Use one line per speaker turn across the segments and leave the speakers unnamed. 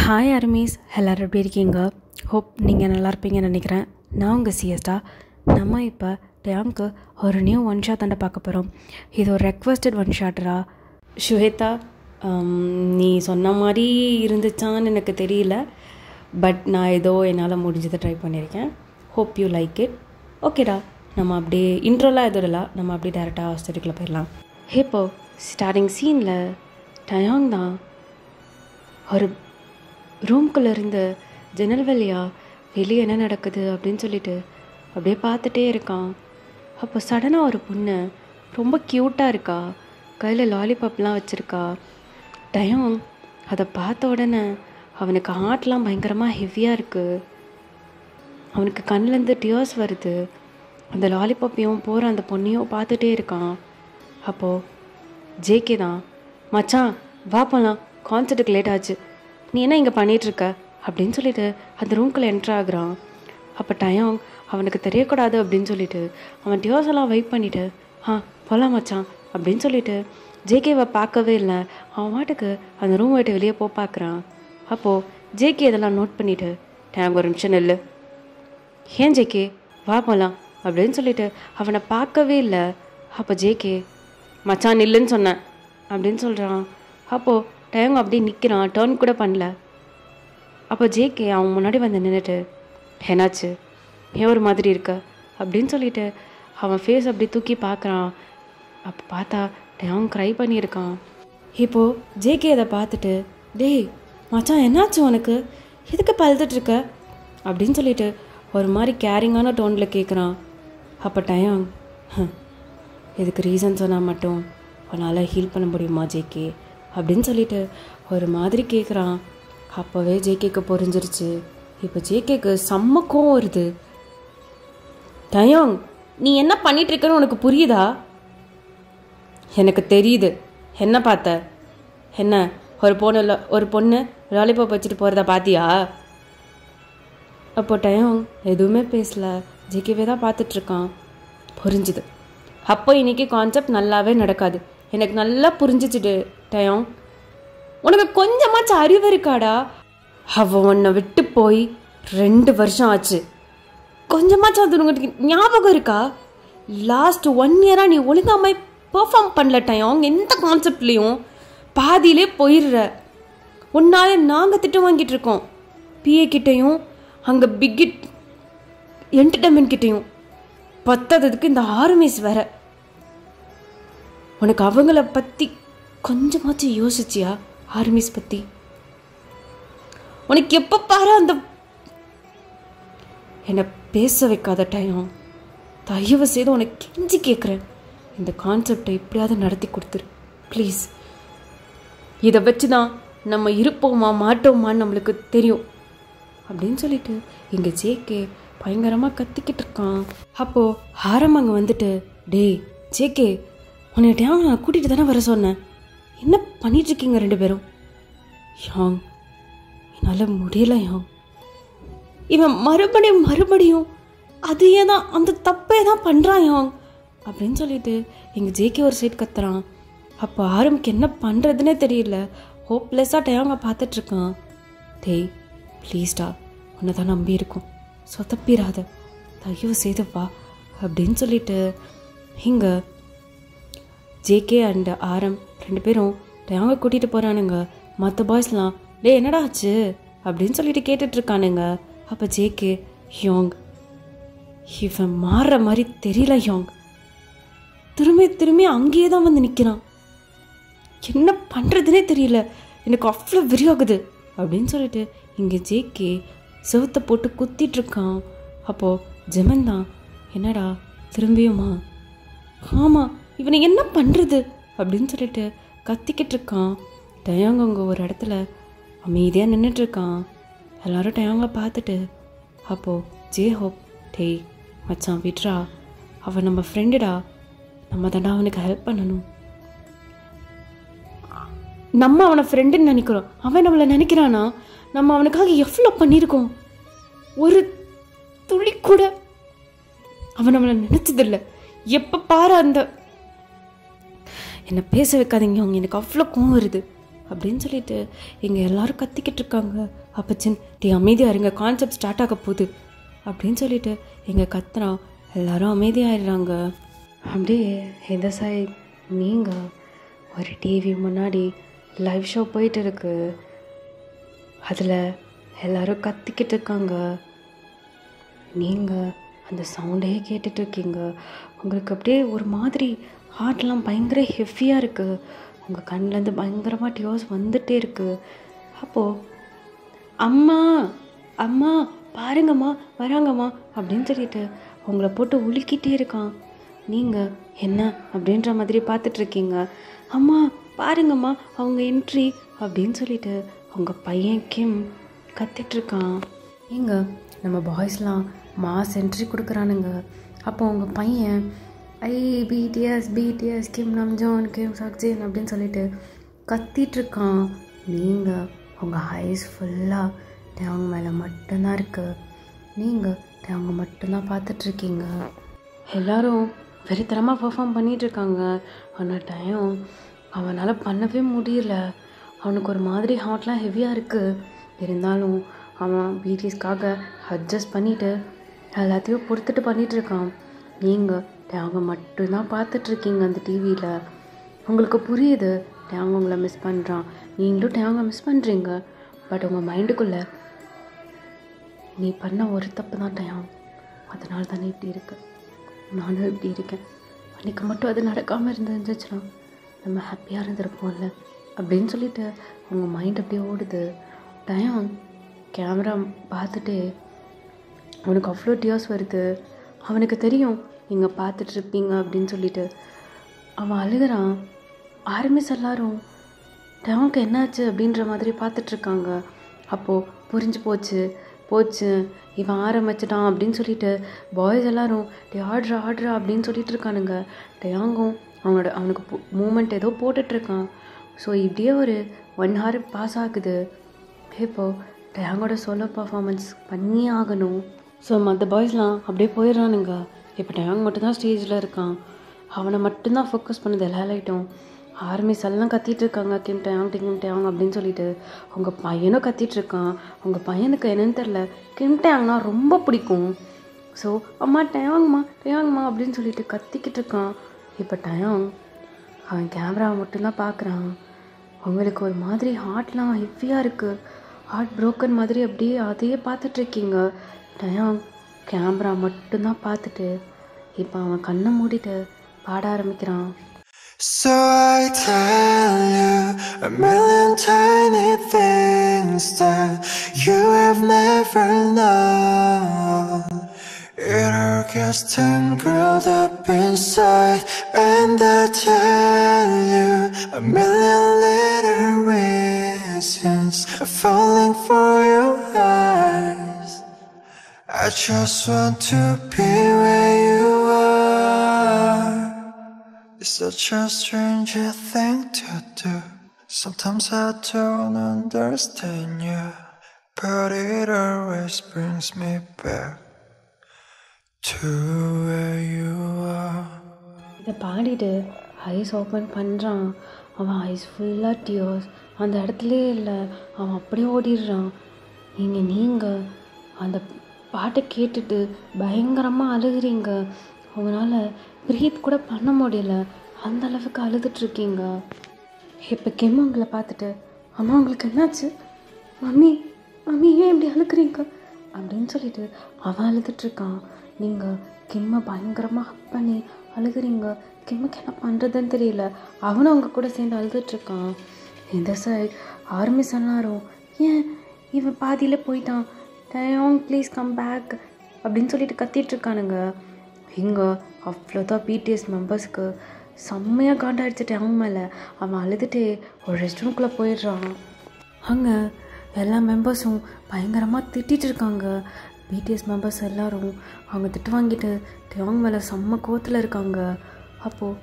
Hi armies, எல்லோரும் எப்படி இருக்கீங்க? ஹோப் நீங்கள் நல்லா இருப்பீங்கன்னு நினைக்கிறேன். நான் உங்கள் சிஎஸ்டா. நம்ம இப்போ டேங்க்கு ஒரு நியூ ஒன் ஷாட் தாண்டா பார்க்க போகிறோம். இது ஒரு ரெக்வஸ்டட் ஒன் ஷாட்ரா. ஷுவேதா, நீ சொன்ன மாதிரி இருந்துச்சான்னு எனக்கு தெரியல, பட் நான் ஏதோ என்னால் முடிஞ்சதை ட்ரை பண்ணியிருக்கேன். Hope you like it. ஓகேடா, நம்ம அப்படியே இன்ட்ரோலாம் எதுவும் இல்லை, நம்ம அப்படியே டேரெக்டாக ஸ்டோரிக்குள்ளே போயிடலாம். இப்போ ஸ்டார்டிங் சீனில் டயாங் தான் ஒரு ரூம்குள்ளே இருந்து ஜன்னல் வழியாக வெளியே என்ன நடக்குது அப்படின்னு சொல்லிட்டு அப்படியே பார்த்துட்டே இருக்கான். அப்போ சடனாக ஒரு பொண்ணு ரொம்ப க்யூட்டாக இருக்கா, கையில் லாலிபாப்லாம் வச்சுருக்கா. டயாங் அதை பார்த்த உடனே அவனுக்கு ஹார்ட்லாம் பயங்கரமாக ஹெவியாக இருக்குது. அவனுக்கு கண்ணிலேருந்து டியர்ஸ் வருது. அந்த லாலிபாப்பையும் போகிற அந்த பொண்ணையும் பார்த்துட்டே இருக்கான். அப்போது ஜேகே தான், மச்சான் வா போகலாம், கான்சர்ட்டுக்கு லேட் ஆச்சு, நீ என்ன இங்கே பண்ணிகிட்ருக்க அப்படின்னு சொல்லிட்டு அந்த ரூம்குள்ளே என்ட்ரு ஆகுறான். அப்போ டயாங் அவனுக்கு தெரியக்கூடாது அப்படின்னு சொல்லிட்டு அவன் டியோஸ் எல்லாம் வெயிட் பண்ணிவிட்டு போகலாம் மச்சான் அப்படின்னு சொல்லிட்டு ஜேகேவை பார்க்கவே இல்லை. அவன் மாட்டுக்கு அந்த ரூம் விட்டு வெளியே பார்க்குறான். அப்போது ஜேகே இதெல்லாம் நோட் பண்ணிவிட்டு, டயாங் ஒரு நிமிஷம் நில்லு, ஏன் ஜேகே வா போகலாம் அப்படின்னு சொல்லிட்டு அவனை பார்க்கவே இல்லை. அப்போ ஜேகே, மச்சான் நில்லுன்னு சொன்னேன் அப்படின்னு சொல்கிறான். அப்போது டயாங் அப்படியே நிற்கிறான், டர்ன் கூட பண்ணல. அப்போ ஜேகே அவன் முன்னாடி வந்து நின்றுட்டு, என்னாச்சு, ஏன் ஒரு மாதிரி இருக்க அப்படின்னு சொல்லிட்டு அவன் ஃபேஸ் அப்படி தூக்கி பார்க்குறான். அப்போ பார்த்தா டயாங் க்ரை பண்ணியிருக்கான். இப்போது ஜேகே அதை பார்த்துட்டு, டேய் மச்சான் என்னாச்சு உனக்கு, எதுக்கு பழுதுட்ருக்க அப்படின்னு சொல்லிட்டு ஒரு மாதிரி கேரிங்கான டோனில் கேட்குறான். அப்போ டயாங், இதுக்கு ரீசன் சொன்னால் மட்டும் உன்னால் ஹீல் பண்ண முடியுமா ஜேகே அப்படின்னு சொல்லிட்டு ஒரு மாதிரி கேட்குறான். அப்போவே ஜேகேக்கு புரிஞ்சிருச்சு. இப்போ ஜேகேக்கு செம்ம கோவம் வருது. டயாங், நீ என்ன பண்ணிகிட்ருக்கன்னு உனக்கு புரியுதா? எனக்கு தெரியுது. என்ன பார்த்த? என்ன ஒரு பொண்ணு லாலிபாப் வச்சுட்டு போகிறத பார்த்தியா? அப்போ டயாங் எதுவுமே பேசல, ஜேகேவே தான் பார்த்துட்ருக்கான். புரிஞ்சுது. அப்போ இன்றைக்கி கான்செப்ட் நல்லாவே நடக்காது, எனக்கு நல்லா புரிஞ்சிச்சுட்டு. டயாங், உனக்கு கொஞ்சமாச்சும் அறிவு இருக்காடா? அவன் உன்னை விட்டு போய் 2 வருஷம் ஆச்சு, கொஞ்சமாச்சும் அது உனக்கு ஞாபகம் இருக்கா? லாஸ்ட் 1 இயராக நீ ஒழுங்காமல் பெர்ஃபார்ம் பண்ணல டயாங். எந்த கான்செப்ட்லேயும் பாதியிலே போயிடுற. உன்னால நாங்கள் திட்டம் வாங்கிட்டு இருக்கோம், பிஏ கிட்டையும் அங்கே பிக்கிட் என்டர்டைன்மெண்ட் கிட்டையும். பத்தாததுக்கு இந்த ஆர்மிஸ் வேற. உனக்கு அவங்கள பற்றி கொஞ்சமாச்சும் யோசிச்சியா? ஆர்மிஸ் பற்றி உனக்கு எப்போ பாரு அந்த என்னை பேச வைக்காத டயாங். தயவு செய்து உனக்கு கெஞ்சி கேட்குறேன், இந்த கான்செப்டை எப்படியாவது நடத்தி கொடுத்துரு ப்ளீஸ். இதை வச்சு தான் நம்ம இருப்போமா மாட்டோமான்னு நம்மளுக்கு தெரியும் அப்படின்னு சொல்லிட்டு இங்கே ஜேகே பயங்கரமாக கத்திக்கிட்டு இருக்கான். அப்போது ஆரம் அங்கே வந்துட்டு, டேய் ஜேகே, உன்னை டயாங் நான் கூட்டிகிட்டு தானே வர சொன்னேன், என்ன பண்ணிகிட்ருக்கீங்க 2 பேரும்? யாங், என்னால் முடியல யாங். இவன் மறுபடியும் அதையே தான், அந்த தப்பே தான் பண்ணுறான் யாங் அப்படின்னு சொல்லிட்டு எங்கள் ஜேகே ஒரு சைட் கத்துறான். அப்போ ஆரம்புக்கு என்ன பண்ணுறதுன்னே தெரியல, ஹோப்லெஸ்ஸாக டயாங்கை பார்த்துட்ருக்கான். டேய் ப்ளீஸ்டா, உன்னை தான் நம்பி இருக்கும், சொதப்பிடாத, தயவு செய்து வா அப்படின்னு சொல்லிட்டு இங்கே ஜேகே அண்ட் ஆரம் 2 பேரும் டயாங்கை கூட்டிகிட்டு போகிறானுங்க. மற்ற பாய்ஸ்லாம், டே என்னடா ஆச்சு அப்படின்னு சொல்லிட்டு கேட்டுட்ருக்கானுங்க. அப்போ ஜேகே, யோங் இவன் மாறுற மாதிரி தெரியல யோங், திரும்பி அங்கேயே தான் வந்து நிற்கிறான், என்ன பண்ணுறதுனே தெரியல, எனக்கு அவ்வளோ வெறியாகுது அப்படின்னு சொல்லிட்டு இங்கே ஜேகே செவுத்தை போட்டு குத்திட்ருக்கான். அப்போது ஜெமன் தான், என்னடா திரும்பியுமா? ஆமாம், இவனை என்ன பண்ணுறது அப்படின்னு சொல்லிட்டு கத்திக்கிட்டு இருக்கான். டயாங் அங்கே ஒரு இடத்துல அமைதியாக நின்றுட்டுருக்கான். எல்லோரும் டயாங்கை பார்த்துட்டு, அப்போது ஜே ஹோப், டேய் மச்சான் விட்ரா, அவன் நம்ம ஃப்ரெண்டுடா, நம்ம தாண்டா அவனுக்கு ஹெல்ப் பண்ணணும். நம்ம அவனை ஃப்ரெண்டுன்னு நினைக்கிறோம், அவன் நம்மளை நினைக்கிறானா? நம்ம அவனுக்காக எவ்வளோ பண்ணியிருக்கோம், ஒரு துளி கூட அவன் நம்மளை நினச்சதில்லை. எப்போ பாரு அந்த என்னை பேச வைக்காதீங்க அவங்க, எனக்கு அவ்வளோ கோவம் வருது அப்படின்னு சொல்லிட்டு இங்கே எல்லோரும் கத்திக்கிட்டு இருக்காங்க. அப்பச்சின் டீ அமைதியாக இருங்க, கான்செப்ட் ஸ்டார்ட் ஆக போகுது அப்படின்னு சொல்லிட்டு இங்கே கத்துறான். எல்லோரும் அமைதியாகிடுறாங்க. அப்படியே இந்த சைட் நீங்கள் ஒரு டிவி முன்னாடி லைவ் ஷோ போயிட்டு இருக்கு. அதில் எல்லோரும் கத்திக்கிட்டு இருக்காங்க. நீங்கள் அந்த சவுண்டே கேட்டுட்ருக்கீங்க. உங்களுக்கு அப்படியே ஒரு மாதிரி ஹார்ட்லாம் பயங்கர ஹெவியாக இருக்குது. உங்கள் கண்ணிலேருந்து பயங்கரமாக டியோஸ் வந்துகிட்டே இருக்குது. அப்போது அம்மா அம்மா பாருங்கம்மா வராங்கம்மா அப்படின்னு சொல்லிட்டு உங்களை போட்டு உலுக்கிட்டே இருக்கான். நீங்கள் என்ன அப்படின்ற மாதிரி பார்த்துட்ருக்கீங்க. அம்மா பாருங்கம்மா அவங்க என்ட்ரி அப்படின்னு சொல்லிட்டு உங்கள் பையன் கிம் கத்திட்ருக்கான். இங்கே நம்ம பாய்ஸ்லாம் மாஸ் என்ட்ரி கொடுக்குறானுங்க. அப்போ உங்கள் பையன் பிடிஎஸ் கிம் நம்ஜோன் கிம் சக்ஜேன் அப்படின்னு சொல்லிட்டு கத்திகிட்ருக்கான். நீங்கள் உங்கள் ஐஸ் ஃபுல்லாக அவங்க மேலே மட்டும்தான் இருக்குது. நீங்கள் அவங்க மட்டும்தான் பார்த்துட்ருக்கீங்க. எல்லோரும் வெறித்தனமாக பெர்ஃபார்ம் பண்ணிகிட்ருக்காங்க. ஆனால் டைம் அவனால் பண்ணவே முடியல. அவனுக்கு ஒரு மாதிரி ஹார்ட்லாம் ஹெவியாக இருக்குது. இருந்தாலும் அவன் பிடிஎஸ்க்காக அட்ஜஸ்ட் பண்ணிவிட்டு எல்லாத்தையும் பொறுத்துட்டு பண்ணிகிட்ருக்கான். நீங்கள் அவங்க மட்டும்தான் பார்த்துட்ருக்கீங்க அந்த டிவியில். உங்களுக்கு புரியுது அவங்க உங்களை மிஸ் பண்ணுறான், நீங்களும் அவங்க மிஸ் பண்ணுறீங்க. பட் உங்கள் மைண்டுக்குள்ளே நீ பண்ண ஒரு தப்பு தான் டயம், அதனால தானே இப்படி இருக்கு, நானும் இப்படி இருக்கேன். அன்றைக்கி மட்டும் அது நடக்காமல் இருந்துச்சுன்னா நம்ம ஹாப்பியாக இருந்திருப்போம்ல அப்படின்னு சொல்லிட்டு உங்கள் மைண்ட் அப்படியே ஓடுது. டயம் கேமரா பார்த்துட்டு அவனுக்கு அவ்வளோ டியர்ஸ் வருது. அவனுக்கு தெரியும் நீங்கள் பார்த்துட்ருப்பீங்க அப்படின்னு சொல்லிட்டு அவன் அழுகிறான். ஆர்மிஸ் எல்லாரும் டேவுக்கு என்னாச்சு அப்படின்ற மாதிரி பார்த்துட்ருக்காங்க. அப்போது புரிஞ்சு போச்சு இவன் ஆரம்பிச்சிட்டான் அப்படின்னு சொல்லிட்டு பாய்ஸ் எல்லோரும் ஆட்ரா அப்படின்னு சொல்லிட்டு இருக்கானுங்க. டேங்கும் அவனுக்கு மூமெண்ட் ஏதோ போட்டுட்ருக்கான். ஸோ இப்படியே ஒரு 1 hour பாஸ் ஆகுது. இப்போது டேங்கோட சோலோ பர்ஃபார்மன்ஸ் பண்ணியே ஆகணும். ஸோ மற்ற பாய்ஸ்லாம் அப்படியே போயிடுறானுங்க. இப்போ டேங் மட்டும்தான் ஸ்டேஜில் இருக்கான். அவனை மட்டும்தான் ஃபோக்கஸ் பண்ணுது எல்லா லைட்டும். ஆர்மிஸ் எல்லாம் கத்திட்டு இருக்காங்க, கிம் டேங் அப்படின்னு சொல்லிட்டு. உங்கள் பையனும் கத்திகிட்ருக்கான். உங்கள் பையனுக்கு என்னன்னு தெரில, கிம் டேங்னா ரொம்ப பிடிக்கும். ஸோ அம்மா டேங்மா அப்படின்னு சொல்லிட்டு கத்திக்கிட்டு இருக்கான். இப்போ டேங் அவன் கேமராவை மட்டும்தான் பார்க்குறான். அவங்களுக்கு ஒரு மாதிரி ஹார்ட்லாம் ஹெவியாக இருக்குது, ஹார்ட் ப்ரோக்கன் மாதிரி அப்படியே அதையே பார்த்துட்ருக்கீங்க. டேங் கேமரா மட்டும்தான் பார்த்துட்டு இப்போ அவன் கண்ணை மூடிட்டு பாட ஆரம்பிக்கிறான்.
So I tell you a million tiny things that you have never known. It all gets tangled up inside, and I tell you a million little reasons falling for your eyes. I just want to be where you are. It's such a strange thing to do. Sometimes I don't understand you, but it always brings me back to where you are.
இதை பாடிட்டு ice open பண்ணுறான். அவன் ice ஃபுல்லாக tears, அந்த இடத்துலையே இல்லை, அவன் அப்படியே ஓடிடுறான். நீங்கள் அந்த பாட்டை கேட்டுட்டு பயங்கரமாக அழுகிறீங்க. அவங்களால ப்ரீத் கூட பண்ண முடியல, அந்த அளவுக்கு அழுதுட்ருக்கீங்க. இப்போ கிம் உங்களை பார்த்துட்டு அம்மா உங்களுக்கு என்னாச்சு, மம்மி ஏன் இப்படி அழுக்கிறீங்க அப்படின்னு சொல்லிட்டு அவன் அழுதுட்ருக்கான். நீங்கள் கிம்மை பயங்கரமாக ஹக் பண்ணி அழுகிறீங்க. கிம்முக்கு என்ன பண்ணுறதுன்னு தெரியல, அவனும் அவங்க கூட சேர்ந்து அழுதுட்ருக்கான். இந்த சைட் ஆர்மிஸ் எல்லாரும் ஏன் இவன் பாதியில் போயிட்டான், டயோங் ப்ளீஸ் கம் பேக் அப்படின்னு சொல்லிட்டு கத்திகிட்ருக்கானுங்க. இங்கே அவ்வளோதான் பிடிஎஸ் மெம்பர்ஸ்க்கு செம்மையாக காண்டாயிடுச்சு டேங் மேலே. அவன் அழுதுட்டு ஒரு ரெஸ்ட் ரூம்குள்ளே போயிடுறான். அங்கே எல்லா மெம்பர்ஸும் பயங்கரமாக திட்டிகிட்டு இருக்காங்க. பிடிஎஸ் மெம்பர்ஸ் எல்லோரும் அவங்க திட்டு வாங்கிட்டு டேங் மேலே செம்ம கோத்தில் இருக்காங்க. அப்போது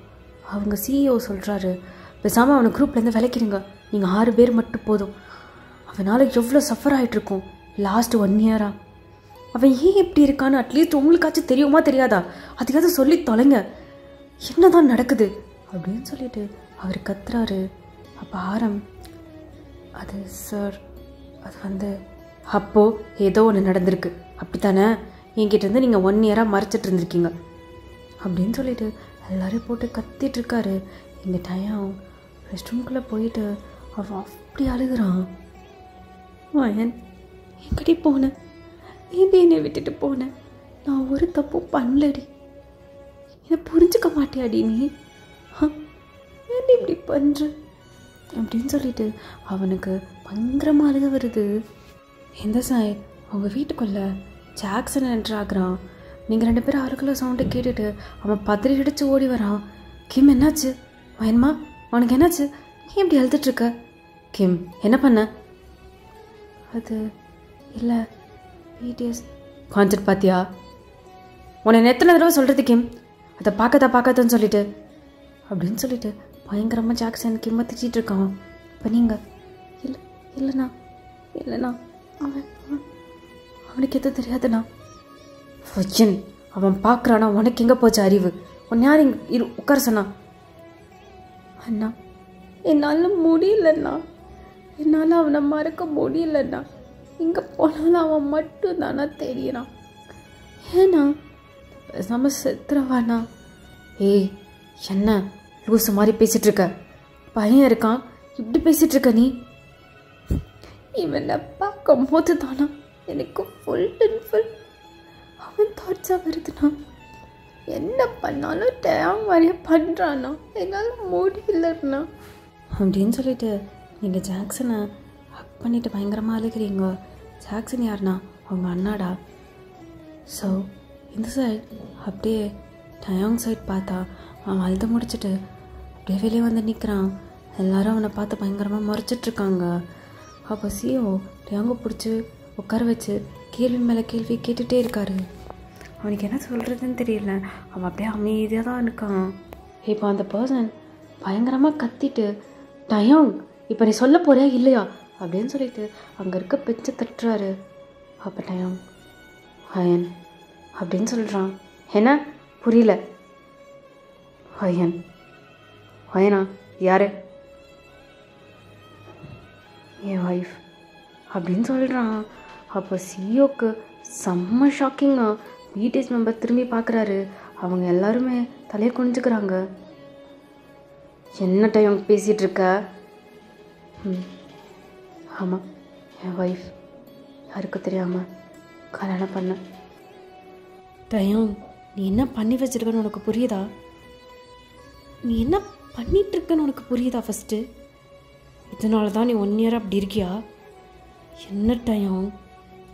அவங்க சிஇஓ சொல்கிறாரு, பேசாமல் அவனை குரூப்லேருந்து விளக்கிடுங்க, நீங்கள் 6 பேர் மட்டும் போதும். அவனால் எவ்வளோ சஃபர் ஆகிட்ருக்கோம் லாஸ்ட் 1 year. அவன் ஏன் இப்படி இருக்கான்னு அட்லீஸ்ட் உங்களுக்காச்சும் தெரியுமா தெரியாதா, அதுக்காவது சொல்லி தொலைங்க, என்னதான் நடக்குது அப்படின்னு சொல்லிட்டு அவர் கத்துறாரு. அப்போ அது சார், அது வந்து அப்போது ஏதோ ஒன்று நடந்திருக்கு, அப்படித்தானே? என்கிட்டேருந்து நீங்கள் 1 இயராக மறைச்சிட்டு இருந்திருக்கீங்க அப்படின்னு சொல்லிட்டு எல்லோரையும் போட்டு கத்திட்டுருக்காரு. இந்த டைம் ரெஸ்ட் ரூம்குள்ளே போயிட்டு அவன் அப்படி அழுகிறான். வயன், எங்கடி போனேன்? ஏண்டி என்னை விட்டுட்டு போனேன்? நான் ஒரு தப்பும் பண்ணலடி. என்னை புரிஞ்சுக்க மாட்டியாடி நீ? ஏண்டி இப்படி பண்ணுற அப்படின்னு சொல்லிட்டு அவனுக்கு பயங்கரமாக அழுக வருது. எந்த சாய், அவங்க வீட்டுக்குள்ளே ஜாக்சன் என்ட்ரு ஆகுறான். நீங்கள் 2 பேரும் அறுக்குள்ள சவுண்டை கேட்டுட்டு அவன் பதறி அடித்து ஓடி வரான். கிம், என்னாச்சு? வயன்மா, அவனுக்கு என்னாச்சு? நீ எப்படி அழுதுட்ருக்க? கிம், என்ன பண்ண? அது இல்லை, பிடிஎஸ் கான்சர்ட் பார்த்தியா? உன்னை எத்தனை தடவை சொல்கிறது கிம், அதை பார்க்காதான்னு சொல்லிட்டு அப்படின்னு சொல்லிட்டு பயங்கரமாக ஜாக்சன் கிம்மை திட்டிகிட்டு இருக்கான். இப்போ நீங்கள் இல்லைண்ணா அவனுக்கு எதுவும் தெரியாதுண்ணா. வச்சன், அவன் பார்க்குறானா? உனக்கு எங்கே போச்சு அறிவு? உன் யார் இங்கே உட்கார சொன்னா? அண்ணா, என்னால் முடியலண்ணா, என்னால் அவனை மறக்க முடியலண்ணா. எங்கே போனாலும் அவன் மட்டும் தானா தெரியறான். ஏண்ணா நம்ம செத்துறவாண்ணா? ஏய், என்ன லூசு மாதிரி பேசிகிட்ருக்க? பையன் இருக்கான், இப்படி பேசிகிட்ருக்க நீ? இவனை பார்க்கும் போது தானா எனக்கு ஃபுல் அண்ட் ஃபுல் அவன் தாட்ஸாக வருதுண்ணா. என்ன பண்ணாலும் டேம் மாதிரியே பண்ணுறான்னா, என்னால் முடியலண்ணா அப்படின்னு சொல்லிட்டு நீங்கள் ஜாக்சனை ஹக் பண்ணிவிட்டு பயங்கரமாக அழுகிறீங்க. ஜாக்சன் யாருண்ணா? அவங்க அண்ணாடா. ஸோ இந்த சைட் அப்படியே டயாங் சைட் பார்த்தா அவன் அழுத முடிச்சுட்டு அப்படியே வெளியே வந்து நிற்கிறான். எல்லோரும் அவனை பார்த்து பயங்கரமாக முறைச்சிட்ருக்காங்க. அப்போ சிஓ டயாங்கை பிடிச்சி உட்கார வச்சு கேள்வி மேலே கேள்வி கேட்டுகிட்டே இருக்காரு. அவனுக்கு என்ன சொல்கிறதுன்னு தெரியல. அவன் அப்படியே அமைதியாக தான் இருக்கான். இப்போ அந்த பர்சன் பயங்கரமாக கத்திட்டு, டயாங், இப்போ நீ சொல்ல போறியா இல்லையா அப்படின்னு சொல்லிட்டு அங்கே இருக்க பெஞ்சை தட்டுறாரு. அப்போ டயாங் ஹயன் அப்படின்னு சொல்கிறான். என்ன புரியல? ஹயனா யாரு? என் ஒய்ஃப் அப்படின்னு சொல்கிறான். அப்போ சிஓக்கு செம்ம ஷாக்கிங்கா. பிடிஎஸ் மெம்பர் திரும்பி பார்க்குறாரு. அவங்க எல்லாருமே தலையை குனிஞ்சுக்கிறாங்க. என்ன டைம் பேசிகிட்டு இருக்க? ஆமாம், என் ஒய்ஃப் யாருக்கு தெரியாமல் கல்யாணம் பண்ண. டைம், நீ என்ன பண்ணி வச்சிருக்கன்னு உனக்கு புரியுதா? நீ என்ன பண்ணிகிட்ருக்கன்னு உனக்கு புரியுதா? ஃபஸ்ட்டு இதனால தான் நீ 1 இயர் அப்படி இருக்கியா? என்ன டைம்,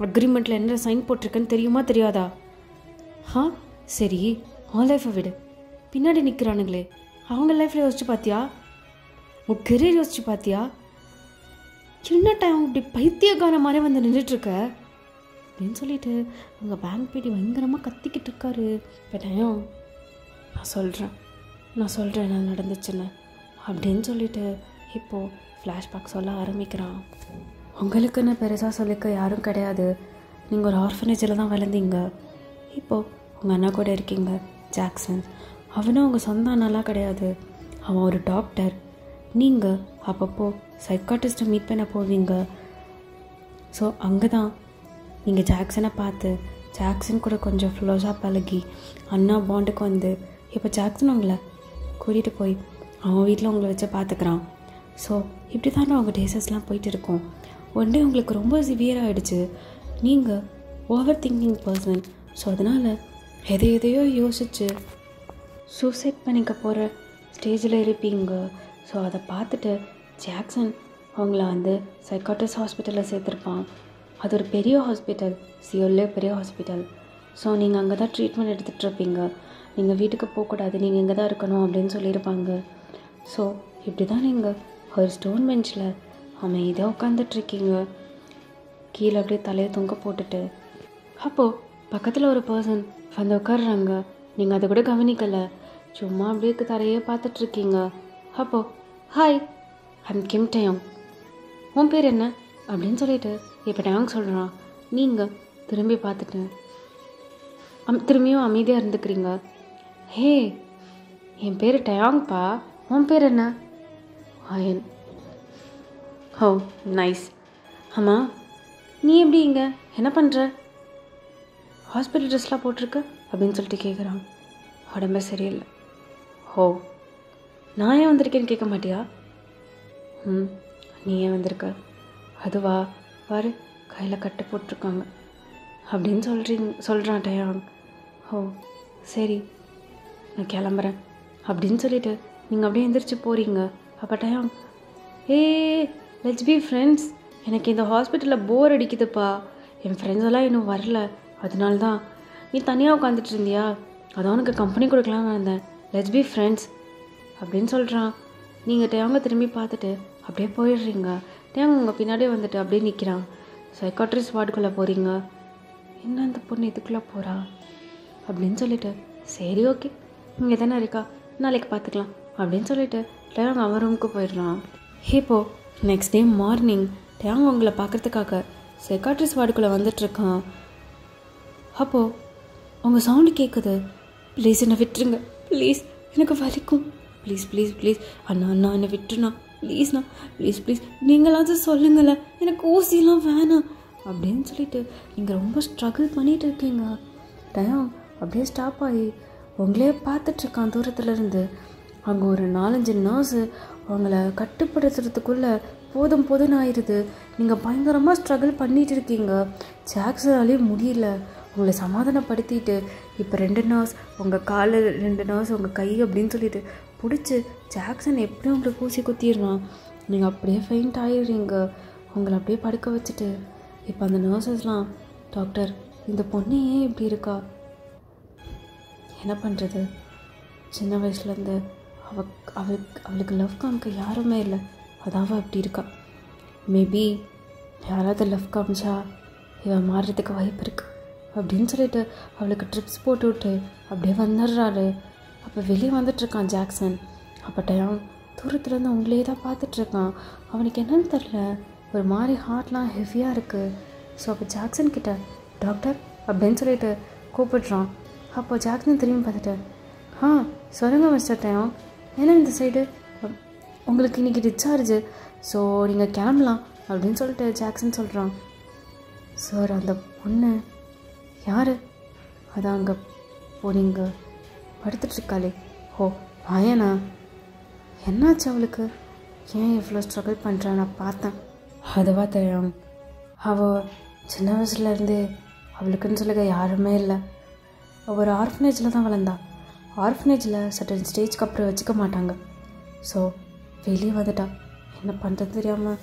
அக்ரிமெண்ட்டில் என்ன சைன் போட்டிருக்கன்னு தெரியுமா தெரியாதா? சரி, உன் லைஃப்பை விடு. பின்னாடி நிற்கிறானுங்களே அவங்க லைஃப்பில் யோசிச்சு பார்த்தியா? உன் கெரியர் யோசிச்சு பார்த்தியா? சின்ன டைம் இப்படி பைத்தியக்கார மாதிரி வந்து நின்றுட்டுருக்க அப்படின்னு சொல்லிட்டு அவங்க பேங்க் பேட்டி பயங்கரமாக கத்திக்கிட்டு இருக்காரு. இப்போ டைம் நான் சொல்கிறேன் என்ன நடந்துச்சுன்னு அப்படின்னு சொல்லிட்டு இப்போது ஃப்ளாஷ்பேக் சொல்ல ஆரம்பிக்கிறான். உங்களுக்குன்னு பெருசாக சொல்லிக்க யாரும் கிடையாது. நீங்கள் ஒரு ஆர்ஃபனேஜில் தான் வளர்ந்தீங்க. இப்போது உங்கள் அண்ணா கூட இருக்கீங்க ஜாக்சன். அவனும் உங்கள் சொந்த அண்ணாலாம் கிடையாது. அவன் ஒரு டாக்டர். நீங்கள் அப்பப்போ சைக்காட்டிஸ்ட்டை மீட் பண்ண போவீங்க. ஸோ அங்கே தான் நீங்கள் ஜாக்சனை பார்த்து ஜாக்சன் கூட கொஞ்சம் க்ளோஸாக பழகி அண்ணா பாண்டுக்கு வந்து இப்போ ஜாக்சன் உங்களை கூட்டிகிட்டு போய் அவன் வீட்டில் உங்களை வச்சு பார்த்துக்கிறான். ஸோ இப்படி தானே அவங்க டேஸஸ்லாம் போயிட்டு இருக்கோம். ஒன் டே உங்களுக்கு ரொம்ப சிவியர் ஆகிடுச்சு. நீங்கள் ஓவர் திங்கிங் பர்சன். ஸோ அதனால் எதையோ யோசிச்சு சூசைட் பண்ணிக்க போகிற ஸ்டேஜில் இருப்பீங்க. ஸோ அதை பார்த்துட்டு ஜாக்சன் அவங்கள வந்து சைக்காட்ரிஸ்ட் ஹாஸ்பிட்டலில் சேர்த்துருப்பான். அது ஒரு பெரிய ஹாஸ்பிட்டல், சியோல்லே பெரிய ஹாஸ்பிட்டல். ஸோ நீங்கள் அங்கே தான் ட்ரீட்மெண்ட் எடுத்துகிட்ருப்பீங்க. நீங்கள் வீட்டுக்கு போகக்கூடாது, நீங்கள் இங்கே தான் இருக்கணும் அப்படின்னு சொல்லியிருப்பாங்க. ஸோ இப்படி தான் நீங்கள் ஒரு ஸ்டோன் பெஞ்சில் அமைதியாக உட்காந்துட்ருக்கீங்க, கீழே அப்படியே தலையை தொங்க போட்டுட்டு. அப்போது பக்கத்தில் ஒரு பர்சன் வந்து உட்காடுறாங்க. நீங்கள் அதை கூட கவனிக்கலை, சும்மா அப்படியே தரையே பார்த்துட்ருக்கீங்க. அப்போது ஹாய், ஐம் கிம் டயாங், உன் பேர் என்ன அப்படின்னு சொல்லிட்டு இப்போ டயாங் சொல்கிறான். நீங்கள் திரும்பி பார்த்துட்டு திரும்பியும் அமைதியாக இருந்துக்கிறீங்க. ஹே, என் பேர் டயாங்ப்பா, உன் பேர் என்ன? ஹயன். ஹோ நைஸ். ஆமாம், நீ எப்படி இங்கே என்ன பண்ணுற? ஹாஸ்பிட்டல் ட்ரெஸ்லாம் போட்டிருக்க அப்படின்னு சொல்லிட்டு கேட்குறான். உடம்பே சரியில்லை. ஹோ, நான் ஏன் வந்திருக்கேன்னு கேட்க மாட்டியா? நீ ஏன் வந்திருக்க? அதுவா, பாரு கையில் கட்டு போட்டிருக்காங்க அப்படின்னு சொல்கிறான் டயாங். ஓ சரி, நான் கிளம்புறேன் அப்படின்னு சொல்லிட்டு நீங்கள் அப்படியே எந்திரிச்சு போகிறீங்க. அப்போ டயாங், லெட்ஸ் பி ஃப்ரெண்ட்ஸ், எனக்கு இந்த ஹாஸ்பிட்டலில் போர் அடிக்குதுப்பா, என் ஃப்ரெண்ட்ஸ் எல்லாம் இன்னும் வரல, அதனால தான். நீ தனியாக உட்காந்துட்டு இருந்தியா, அதான் உனக்கு கம்பெனி கொடுக்கலான்னு வந்தேன், லெட்ஸ் பி ஃப்ரெண்ட்ஸ் அப்படின்னு சொல்கிறான். நீங்கள் டயாங்க திரும்பி பார்த்துட்டு அப்படியே போயிடுறீங்க. டயாங் உங்கள் பின்னாடியே வந்துட்டு அப்படியே நிற்கிறான். சைக்காட்ரிஸ்ட் வார்டுக்குள்ளே போகிறீங்க. என்ன அந்த பொண்ணு இதுக்குள்ளே போகிறா அப்படின்னு சொல்லிட்டு, சரி ஓகே இங்கே தானே இருக்கா, நாளைக்கு பார்த்துக்கலாம் அப்படின்னு சொல்லிட்டு டயாங் அவன் ரூமுக்கு போயிடுறான். இப்போ நெக்ஸ்ட் டே மார்னிங் டயாங் உங்களை பார்க்குறதுக்காக சைக்காட்ரிஸ்ட் வார்டுக்குள்ளே வந்துட்டுருக்கான். அப்போது உங்கள் சவுண்டு கேட்குது. ப்ளீஸ் என்னை விட்டுருங்க, ப்ளீஸ் எனக்கு வலிக்கும், ப்ளீஸ் ப்ளீஸ் ப்ளீஸ் அண்ணா என்னை விட்டுருண்ணா, ப்ளீஸ்ண்ணா ப்ளீஸ் ப்ளீஸ் நீங்களாச்சும் சொல்லுங்களேன், எனக்கு ஊசிலாம் வேணாம் அப்படின்னு சொல்லிட்டு நீங்கள் ரொம்ப ஸ்ட்ரகிள் பண்ணிகிட்டு இருக்கீங்க. டயாங் அப்படியே ஸ்டாப் ஆகி உங்களே பார்த்துட்ருக்கான் தூரத்துலேருந்து. அங்கே ஒரு 4-5 நர்ஸு அவங்கள கட்டுப்படுத்துறதுக்குள்ளே போதும்னு ஆயிடுது. நீங்கள் பயங்கரமாக ஸ்ட்ரகிள் பண்ணிகிட்டு இருக்கீங்க. ஜாக்சனாலே முடியல உங்களை சமாதானப்படுத்திட்டு. இப்போ 2 நர்ஸ் உங்கள் கால், 2 நர்ஸ் உங்கள் கை அப்படின்னு சொல்லிட்டு பிடிச்சி ஜாக்சன் எப்படியும் உங்களுக்கு ஊசி குத்திடுறான். நீங்கள் அப்படியே ஃபெயிண்ட் ஆகிடுறீங்க. உங்களை அப்படியே படுக்க வச்சுட்டு இப்போ அந்த நர்ஸஸ்லாம், டாக்டர் இந்த பொண்ணு ஏன் இப்படி இருக்கா, என்ன பண்ணுறது, சின்ன வயசுலேருந்து அவளுக்கு லவ் காமிக்க யாருமே இல்லை, அதாவ அப்படி இருக்கா, மேபி யாராவது லவ் காமிச்சா இவன் மாறுறதுக்கு வாய்ப்பு இருக்குது அப்படின்னு சொல்லிட்டு அவளுக்கு ட்ரிப்ஸ் போட்டு விட்டு அப்படியே வந்துடுறாரு. அப்போ வெளியே வந்துட்டுருக்கான் ஜாக்சன். அப்போ டயாங் தூரத்துலேருந்து உங்களே தான் பார்த்துட்ருக்கான். அவனுக்கு என்னன்னு தெரில, ஒரு மாதிரி ஹார்ட்லாம் ஹெவியாக இருக்குது. ஸோ அப்போ ஜாக்சன் கிட்ட டாக்டர் அப்படின்னு சொல்லிட்டு கூப்பிடுறான். அப்போ ஜாக்சன் திரும்பி பார்த்துட்டு, சொல்லுங்கள் மிஸ்டர் டயாங், ஏன்னா இந்த சைடு உங்களுக்கு இன்றைக்கி டிஸ்சார்ஜு, ஸோ நீங்கள் கிளம்பலாம் அப்படின்னு சொல்லிட்டு ஜாக்சன் சொல்கிறான். சார் அந்த பொண்ணு யார், அதான் அங்கே போனீங்க படுத்துட்ருக்காளே, ஓ ஆயனா, என்னாச்சு அவளுக்கு, ஏன் இவ்வளோ ஸ்ட்ரகிள் பண்ணுறா, நான் பார்த்தேன். அதுவா தெரியும், அவள் சின்ன வயசுலேருந்து அவளுக்குன்னு சொல்லுங்க யாருமே இல்லை. அவள் ஒரு ஆர்ஃபனேஜில் தான் வளர்ந்தா. ஆர்ஃபனேஜில் சட்டன் ஸ்டேஜ்க்கு அப்புறம் வச்சுக்க மாட்டாங்க. ஸோ வெளியே வந்துட்டா. என்ன பண்ணுறது தெரியாமல்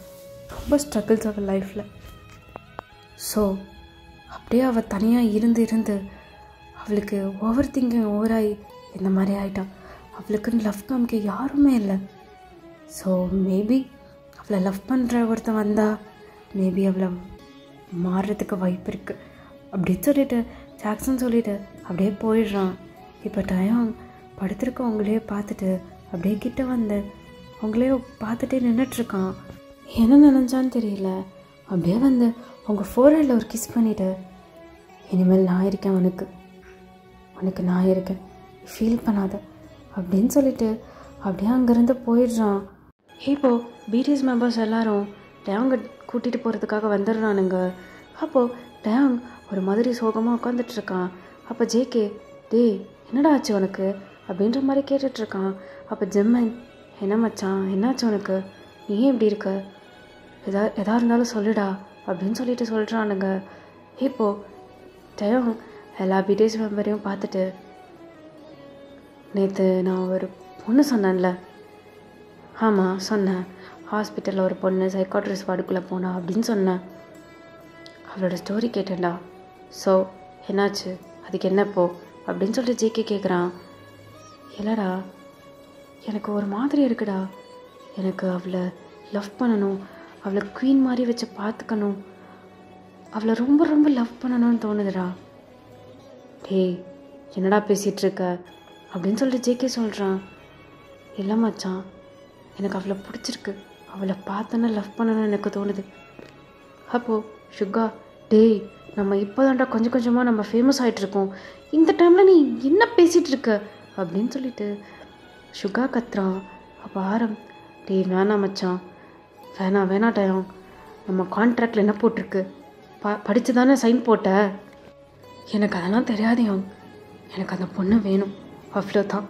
ரொம்ப ஸ்ட்ரகிள்ஸ் அவள் லைஃப்பில். ஸோ அப்படியே அவள் தனியாக இருந்து அவளுக்கு ஓவர் திங்கிங் ஓவராகி இந்த மாதிரி ஆகிட்டான். அவளுக்குன்னு லவ் காமிக்க யாருமே இல்லை. ஸோ மேபி அவளை லவ் பண்ணுற ஒருத்தன் வந்தால் மேபி அவளை மாறுறதுக்கு வாய்ப்பு இருக்குது அப்படின்னு சொல்லிட்டு ஜாக்சன் சொல்லிவிட்டு அப்படியே போயிடுறான். இப்போ டயாங் படுத்துருக்கவங்களே பார்த்துட்டு அப்படியே கிட்ட வந்து அவங்களே பார்த்துட்டே நின்றுட்டுருக்கான். என்ன நினைஞ்சான்னு தெரியல. அப்படியே வந்து அவங்க ஃபோர்ஹெட்டில் ஒரு கிஸ் பண்ணிவிட்டு, இனிமேல் நான் இருக்கேன், உனக்கு நான் இருக்கேன், ஃபீல் பண்ணாத அப்படின்னு சொல்லிட்டு அப்படியே அங்கேருந்து போயிடுறான். இப்போது பிடிஎஸ் மெம்பர்ஸ் எல்லோரும் டயாங்கை கூட்டிகிட்டு போகிறதுக்காக வந்துடுறானுங்க. அப்போது டயாங் ஒரு மாதிரி சோகமாக உட்காந்துட்ருக்கான். அப்போ ஜேகே, டேய் என்னடா ஆச்சு உனக்கு அப்படின்ற மாதிரி கேட்டுட்ருக்கான். அப்போ ஜெம்மன், என்ன மச்சான் என்னாச்சு உனக்கு, நீ ஏன் இப்படி இருக்க, எதா இருந்தாலும் சொல்லுடா அப்படின்னு சொல்லிட்டு சொல்கிறானுங்க. இப்போது டயாங் எல்லா பிடிஎஸ் மெம்பரையும் பார்த்துட்டு, நேற்று நான் ஒரு பொண்ணு சொன்னேன்ல, ஆமாம் சொன்னேன், ஹாஸ்பிட்டலில் ஒரு பொண்ணு சைக்காட்ரிஸ்ட் வார்டுக்குள்ளே போனா அப்படின்னு சொன்னேன், அவளோட ஸ்டோரி கேட்டேன்டா. ஸோ என்னாச்சு, அதுக்கு என்னப்போ அப்படின்னு சொல்லிட்டு ஜேகே கேட்குறான். இல்லைடா எனக்கு ஒரு மாதிரி இருக்குடா, எனக்கு அவளை லவ் பண்ணணும், அவளை குவீன் மாதிரி வச்சு பார்த்துக்கணும், அவளை ரொம்ப ரொம்ப லவ் பண்ணணும்னு தோணுதுடா. டேய் என்னடா பேசிகிட்ருக்க அப்படின்னு சொல்லிட்டு ஜேகே சொல்கிறான். இல்லை மச்சான், எனக்கு அவளை பிடிச்சிருக்கு, அவளை பார்த்தோன்னா லவ் பண்ணணும்னு எனக்கு தோணுது. அப்போது ஷுகா, டேய் நம்ம இப்போ தான்டா கொஞ்சம் கொஞ்சமாக நம்ம ஃபேமஸ் ஆகிட்ருக்கோம், இந்த டைமில் நீ என்ன பேசிகிட்டு இருக்க அப்படின்னு சொல்லிட்டு ஷுகா கத்துறான். அப்போ ஆரம், டேய் வேணாம் மச்சான், வேணாம் டயம். நம்ம கான்ட்ராக்டில் என்ன போட்டிருக்கு? படித்து தானே சைன் போட்ட. எனக்கு அதெல்லாம் தெரியாதையும். எனக்கு அந்த பொண்ணு வேணும், அவ்வளோதான்.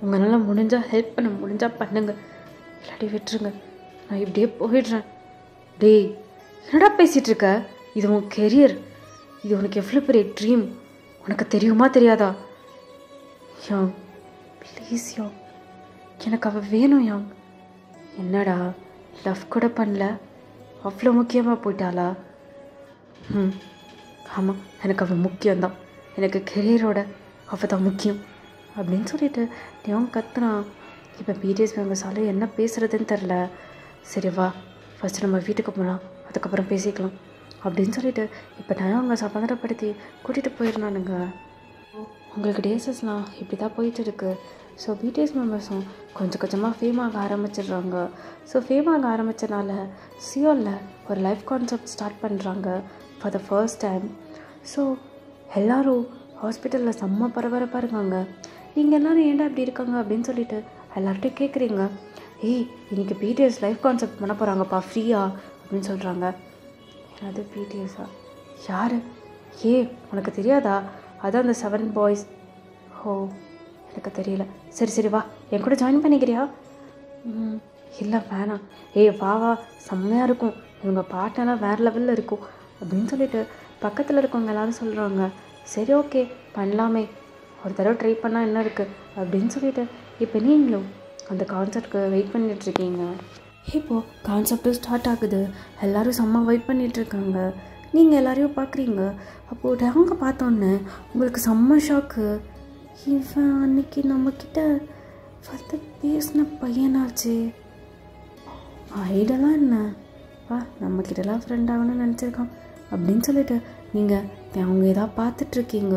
உங்களால் முடிஞ்சால் ஹெல்ப் பண்ண முடிஞ்சால் பண்ணுங்க, இல்லாட்டி விட்டுருங்க. நான் இப்படியே போயிடுறேன். டேய், என்னடா பேசிகிட்டு இருக்க? இது உன் கெரியர். இது உனக்கு எவ்வளோ பெரிய ட்ரீம், உனக்கு தெரியுமா தெரியாதா? யாங் ப்ளீஸ் யாங், எனக்கு அவள் வேணும் யாங். என்னடா லவ் கூட பண்ணல, அவ்வளோ முக்கியமாக போயிட்டாளா? ஆமாம், எனக்கு அவள் முக்கியம்தான். எனக்கு கெரியரோட அவள் தான் முக்கியம் அப்படின்னு சொல்லிட்டு டயாங் கத்துறான். இப்போ பிடிஎஸ் மெம்பர்ஸால் என்ன பேசுகிறதுன்னு தெரில. சரி வா, ஃபஸ்ட்டு நம்ம வீட்டுக்கு போகலாம், அதுக்கப்புறம் பேசிக்கலாம் அப்படின்னு சொல்லிட்டு இப்போ டயாங்கை சமாதானப்படுத்தி கூட்டிகிட்டு போயிடலானுங்க. உங்களுக்கு டேஸஸ்லாம் இப்படி தான் போயிட்டு இருக்கு. ஸோ பிடிஎஸ் மெம்பர்ஸும் கொஞ்சம் கொஞ்சமாக ஃபேம் ஆக ஆரம்பிச்சிடுறாங்க. ஸோ ஃபேம் ஆக ஆரம்பித்தனால சியோலில் ஒரு லைஃப் கான்செப்ட் ஸ்டார்ட் பண்ணுறாங்க for the first time. So எல்லோரும் ஹாஸ்பிட்டலில் செம்ம பரபரப்பாக இருக்காங்க. நீங்கள் எல்லோரும் ஏன்டா இப்படி இருக்காங்க அப்படின்னு சொல்லிட்டு எல்லார்ட்டையும் கேட்குறீங்க. இன்றைக்கி பிடிஎஸ் லைஃப் கான்செப்ட் பண்ண போகிறாங்கப்பா ஃப்ரீயா அப்படின்னு சொல்கிறாங்க. அது பிடிஎஸ்ஸா? யார்? உனக்கு தெரியாதா? அதான் அந்த 7 பாய்ஸ். எனக்கு தெரியல. சரி வா, என் கூட ஜாயின் பண்ணிக்கிறியா? இல்லை வேணாம். வா செம்மையாக இருக்கும், இவங்க பாட்டெல்லாம் வேறு லெவலில் இருக்கும் அப்படின்னு சொல்லிட்டு பக்கத்தில் இருக்கவங்க எல்லோரும் சொல்கிறாங்க. சரி ஓகே பண்ணலாமே, ஒரு தடவை ட்ரை பண்ணால் என்ன இருக்குது அப்படின்னு சொல்லிட்டு இப்போ நீங்களும் அந்த கான்செப்ட்க்கு வெயிட் பண்ணிகிட்ருக்கீங்க. இப்போது கான்செப்டும் ஸ்டார்ட் ஆகுது. எல்லோரும் செம்ம வெயிட் பண்ணிகிட்ருக்காங்க. நீங்கள் எல்லாரையும் பார்க்குறீங்க. அப்போது டயாங்க பார்த்தோன்னே உங்களுக்கு செம்ம ஷாக்கு. இவன் அன்னைக்கு நம்மக்கிட்ட வந்து பேசின பையனாச்சு. ஐடெல்லாம் என்ன நம்மக்கிட்டலாம் ஃப்ரெண்ட் ஆகணும்னு நினச்சிருக்கான் அப்படின்னு சொல்லிட்டு நீங்கள் அவங்க எதாவது பார்த்துட்ருக்கீங்க.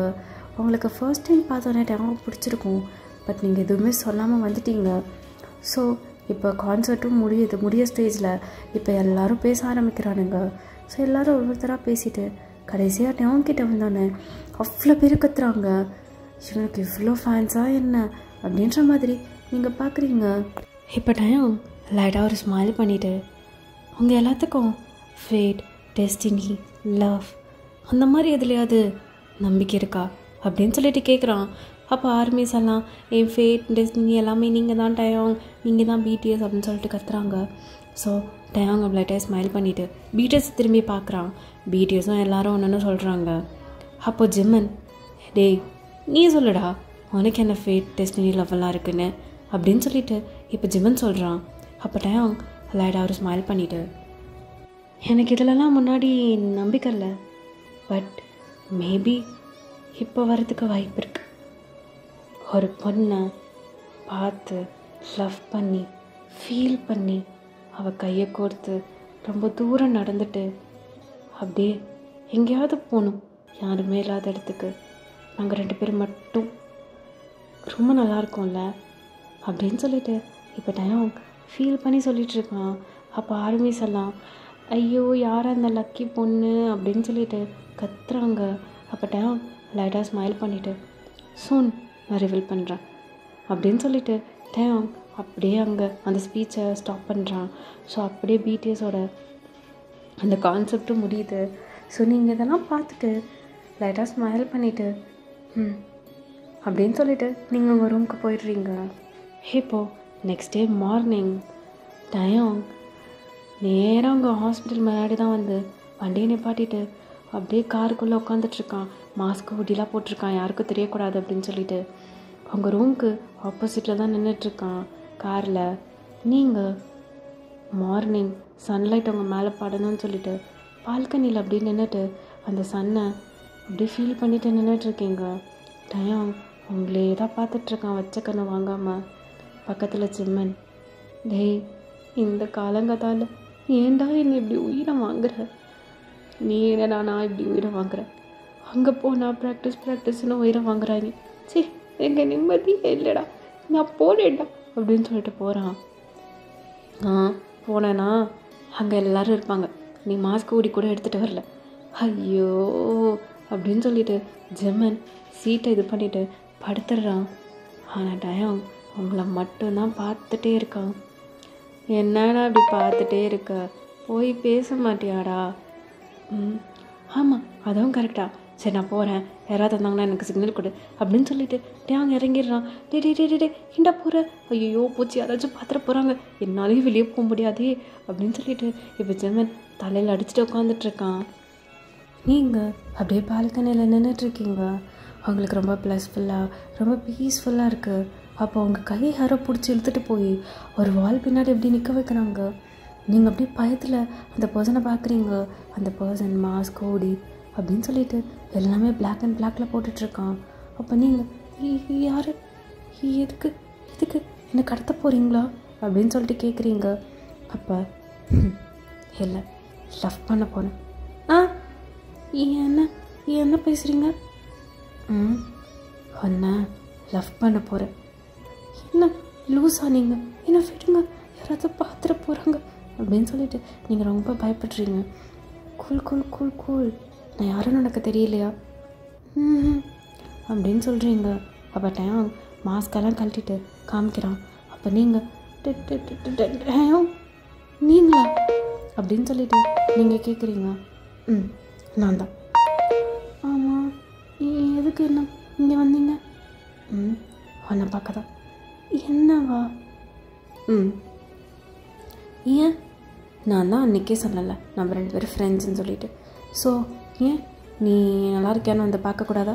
உங்களுக்கு ஃபர்ஸ்ட் டைம் பார்த்தோன்னே டயாங்க பிடிச்சிருக்கும். பட் நீங்கள் எதுவுமே சொல்லாமல் வந்துட்டீங்க. ஸோ இப்போ கான்சர்ட்டும் முடிய ஸ்டேஜில் இப்போ எல்லோரும் பேச ஆரம்பிக்கிறானுங்க. ஸோ எல்லோரும் ஒவ்வொருத்தராக பேசிட்டு கடைசியாக டயாங் கிட்ட வந்தோன்னே அவ்வளோ பேர் கத்துறாங்க. இவனுக்கு இவ்வளோ ஃபேன்ஸாக என்ன அப்படின்ற மாதிரி நீங்கள் பார்க்குறீங்க. இப்போ டயாங் லைட்டாக ஒரு ஸ்மைல் பண்ணிவிட்டு அவங்க எல்லாத்துக்கும் ஃபேட், டெஸ்டினி, லவ் அந்த மாதிரி எதுலையாவது நம்பிக்கை இருக்கா அப்படின்னு சொல்லிட்டு கேட்குறான். அப்போ ஆர்மிஸ் எல்லாம் என் ஃபேட், டெஸ்டினி எல்லாமே நீங்கள் தான் டயாங், நீங்கள் தான் பிடிஎஸ் அப்படின்னு சொல்லிட்டு கத்துறாங்க. ஸோ டயாங் லைட்டாக ஸ்மைல் பண்ணிவிட்டு பிடிஎஸ் திரும்பி பார்க்குறான். பிடிஎஸும் எல்லோரும் ஒன்றுன்னு சொல்கிறாங்க. அப்போது ஜிம்மன், டேய் நீ சொல்லுடா, உனக்கு என்ன ஃபேட், டெஸ்டினி, லவ்வெல்லாம் இருக்குன்னு அப்படின்னு சொல்லிட்டு இப்போ ஜிம்மன் சொல்கிறான். அப்போ டயாங் லைட்டாக ஒரு ஸ்மைல் பண்ணிவிட்டு எனக்கு இதிலலாம் முன்னாடி நம்பிக்கை இல்லை, பட் மேபி இப்போ வரதுக்கு வாய்ப்பு இருக்குது. ஒரு பொண்ணை பார்த்து லவ் பண்ணி ஃபீல் பண்ணி அவள் கையை கோர்த்து ரொம்ப தூரம் நடந்துட்டு அப்படியே எங்கேயாவது போகணும், யாருமே இல்லாத இடத்துக்கு, நாங்கள் 2 பேரும் மட்டும், ரொம்ப நல்லாயிருக்கும்ல அப்படின்னு சொல்லிட்டு இப்போ டயாங் ஃபீல் பண்ணி சொல்லிகிட்ருக்கான். அப்போ ஆர்மிஸ் எல்லாம் ஐயோ யார் அந்த லக்கி பொண்ணு அப்படின்னு சொல்லிட்டு கத்துறாங்க. அப்போ டயாங் லைட்டாக ஸ்மைல் பண்ணிவிட்டு சூன் நான் ரிவீல் பண்ணுறேன் அப்படின்னு சொல்லிட்டு டயாங் அப்படியே அங்கே அந்த ஸ்பீச்சை ஸ்டாப் பண்ணுறான். ஸோ அப்படியே பிடிஎஸோட அந்த கான்செப்டும் முடியுது. ஸோ நீங்கள் இதெல்லாம் பார்த்துட்டு லைட்டாக ஸ்மைல் பண்ணிவிட்டு அப்படின்னு சொல்லிட்டு நீங்கள் உங்கள் ரூமுக்கு போயிடுறீங்க. இப்போது நெக்ஸ்ட் டே மார்னிங் டயாங் நேராக உங்கள் ஹாஸ்பிட்டல் முன்னாடி தான் வந்து வண்டியை நிப்பாட்டிட்டு அப்படியே காருக்குள்ளே உட்காந்துட்ருக்கான். மாஸ்க்கு ஹுடிலாம் போட்டிருக்கான், யாருக்கும் தெரியக்கூடாது அப்படின்னு சொல்லிட்டு அவங்க ரூமுக்கு ஆப்போசிட்டில் தான் நின்றுட்டுருக்கான் காரில். நீங்கள் மார்னிங் சன்லைட் அவங்க மேலே படணும்னு சொல்லிட்டு பால்கனியில் அப்படியே நின்றுட்டு அந்த சன்னை அப்படியே ஃபீல் பண்ணிவிட்டு நின்றுட்டுருக்கீங்க. டயாங் உங்களே தான் பார்த்துட்ருக்கான் வச்ச கண்ணை வாங்காமல். பக்கத்தில் ஜிம்மன், டேய் இந்த காலங்கத்தால் ஏண்டா என்னை இப்படி உயிரை வாங்குற? நீ என்னடா நான் இப்படி உயிரை வாங்குற? அங்கே போனால் ப்ராக்டிஸ்னு உயிரை வாங்குறாங்க. சரி எங்கள் நிம்மதியே இல்லைடா, நான் போனேன்டா அப்படின்னு சொல்லிட்டு போகிறான். போனேன்னா அங்கே எல்லோரும் இருப்பாங்க, நீ மாஸ்க் ஊடி கூட எடுத்துகிட்டு வரல. ஐயோ அப்படின்னு சொல்லிட்டு ஜிம்மன் சீட்டை இது பண்ணிவிட்டு படுத்துடுறான். ஆனால் டயாங் உங்களை மட்டும்தான் பார்த்துட்டே இருக்கான். என்னடா அப்படி பார்த்துட்டே இருக்க, போய் பேச மாட்டியாடா? ஆமாம் அதுவும் கரெக்டா. சரி நான் போகிறேன், யாராவது வந்தாங்கன்னா எனக்கு சிக்னல் கொடு அப்படின்னு சொல்லிட்டு டேங் இறங்கிடுறான். டே ஏண்டா போகிற? ஐயோ பூச்சி யாராச்சும் பார்த்துட்டு போகிறாங்க, என்னாலையும் வெளியே போக முடியாதே அப்படின்னு சொல்லிட்டு இப்போ ஜெமன் தலையில் அடிச்சுட்டு உட்காந்துட்ருக்கான். நீங்கள் அப்படியே பால்கனியில் நின்றுட்டுருக்கீங்க. அவங்களுக்கு ரொம்ப ப்ளஸ்ஃபுல்லாக ரொம்ப பீஸ்ஃபுல்லாக இருக்குது. அப்போ அவங்க கையை யாரோ பிடிச்சி இழுத்துட்டு போய் ஒரு வால் பின்னாடி எப்படி நிற்க வைக்கிறாங்க. நீங்கள் அப்படியே பயத்தில் அந்த பர்சனை பார்க்குறீங்க. அந்த பர்சன் மாஸ்க் கோடி அப்படின்னு சொல்லிட்டு எல்லாமே பிளாக் அண்ட் பிளாக்ல போட்டுட்ருக்கான். அப்போ நீங்கள் யார், எதுக்கு என்னை கடத்த போகிறீங்களா அப்படின்னு சொல்லிட்டு கேட்குறீங்க. அப்போ இல்லை லவ் பண்ண போனேன். என்ன பேசுகிறீங்க? அண்ணா லவ் பண்ண போகிறேன். என்ன லூஸா நீங்கள்? என்ன விடுங்க, யாராவது பார்த்துட்டு போகிறாங்க அப்படின்னு சொல்லிட்டு நீங்கள் ரொம்ப பயப்படுறீங்க. கூல் கூல் கூல் கூல், நான் யாரும் எனக்கு தெரியலையா அப்படின்னு சொல்கிறீங்க. அப்போ டைம் மாஸ்கெல்லாம் கழட்டிட்டு காமிக்கிறான். அப்போ நீங்கள் நீங்களா அப்படின்னு சொல்லிட்டு நீங்கள் கேட்குறீங்க. நான் தான். ஆமாம், எதுக்கு என்ன இங்கே வந்தீங்க? உன்னை பார்க்க தான். என்னவா? ஏன்? நான் தான் அன்றைக்கே சொல்லலை நம்ம 2 பேரும் ஃப்ரெண்ட்ஸுன்னு சொல்லிட்டு. ஸோ ஏன் நீ நல்லா இருக்கியான்னு வந்து பார்க்கக்கூடாதா?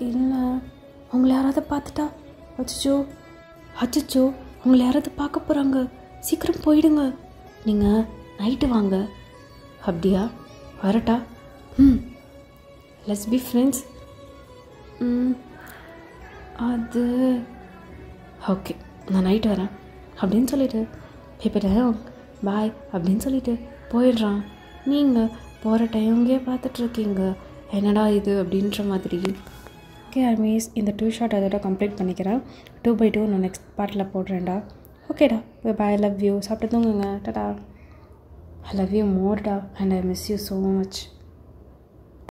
இல்லை, உங்களை யாராவது பார்த்துட்டா? அச்சோ உங்களை யாராவது பார்க்க போகிறாங்க, சீக்கிரம் போயிடுங்க, நீங்கள் நைட்டு வாங்க. அப்படியா? வரட்டா? Let's be friends. அது ஓகே, நான் நைட்டு வரேன் அப்படின்னு சொல்லிட்டு இப்போ பாய் அப்படின்னு சொல்லிட்டு போயிடுறான். நீங்கள் போகிற டைம்கே பார்த்துட்ருக்கீங்க, என்னடா இது அப்படின்ற மாதிரி. ஓகே ஆர்மீஸ், இந்த 2 ஷார்ட் அதோட கம்ப்ளீட் பண்ணிக்கிறேன். 2/2 நான் நெக்ஸ்ட் பார்ட்டில் போடுறேன்டா. ஓகேடா, பாய், லவ் யூ, சாப்பிட்டு தூங்குங்க, Tata. I love you more, da, and I miss you so much.